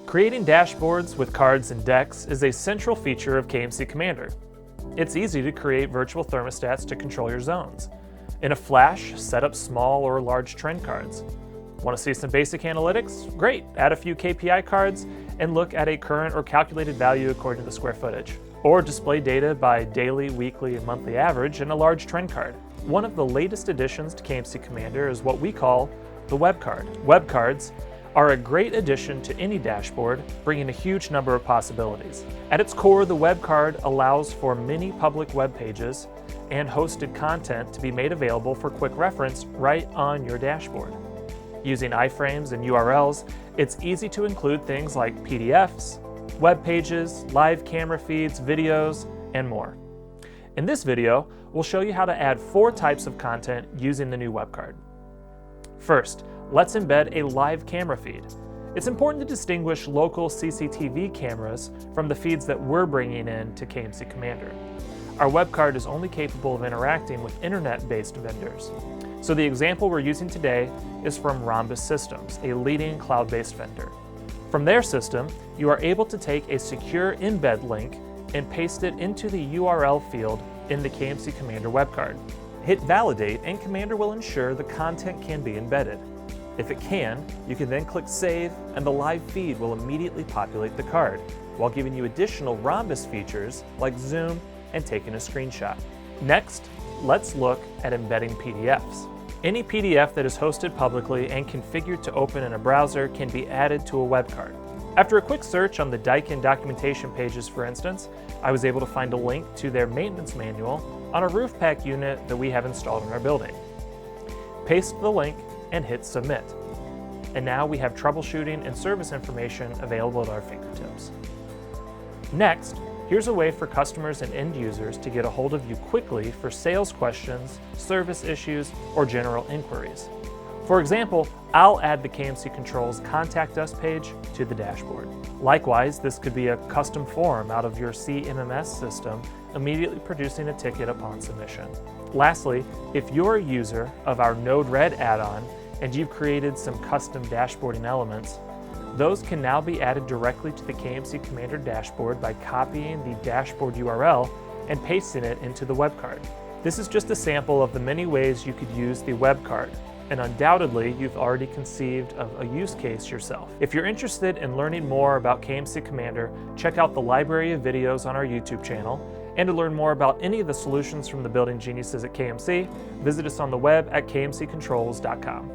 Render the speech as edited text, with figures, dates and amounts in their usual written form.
Creating dashboards with cards and decks is a central feature of KMC Commander. It's easy to create virtual thermostats to control your zones. In a flash, set up small or large trend cards. Want to see some basic analytics? Great, add a few KPI cards and look at a current or calculated value according to the square footage. Or display data by daily, weekly, and monthly average in a large trend card. One of the latest additions to KMC Commander is what we call the web card. Web cards are a great addition to any dashboard, bringing a huge number of possibilities. At its core, the web card allows for many public web pages and hosted content to be made available for quick reference right on your dashboard. Using iframes and URLs, it's easy to include things like PDFs, web pages, live camera feeds, videos, and more. In this video, we'll show you how to add 4 types of content using the new web card. First, let's embed a live camera feed. It's important to distinguish local CCTV cameras from the feeds that we're bringing in to KMC Commander. Our web card is only capable of interacting with internet-based vendors. So the example we're using today is from Rhombus Systems, a leading cloud-based vendor. From their system, you are able to take a secure embed link and paste it into the URL field in the KMC Commander web card. Hit validate and Commander will ensure the content can be embedded. If it can, you can then click save and the live feed will immediately populate the card, while giving you additional Rhombus features like zoom and taking a screenshot. Next, let's look at embedding PDFs. Any PDF that is hosted publicly and configured to open in a browser can be added to a web card. After a quick search on the Daikin documentation pages, for instance, I was able to find a link to their maintenance manual on a roof pack unit that we have installed in our building. Paste the link and hit submit. And now we have troubleshooting and service information available at our fingertips. Next, here's a way for customers and end users to get a hold of you quickly for sales questions, service issues, or general inquiries. For example, I'll add the KMC Controls Contact Us page to the dashboard. Likewise, this could be a custom form out of your CMMS system, immediately producing a ticket upon submission. Lastly, if you're a user of our Node-RED add-on and you've created some custom dashboarding elements, those can now be added directly to the KMC Commander dashboard by copying the dashboard URL and pasting it into the web card. This is just a sample of the many ways you could use the web card, and undoubtedly you've already conceived of a use case yourself. If you're interested in learning more about KMC Commander, check out the library of videos on our YouTube channel, and to learn more about any of the solutions from the building geniuses at KMC, visit us on the web at kmccontrols.com.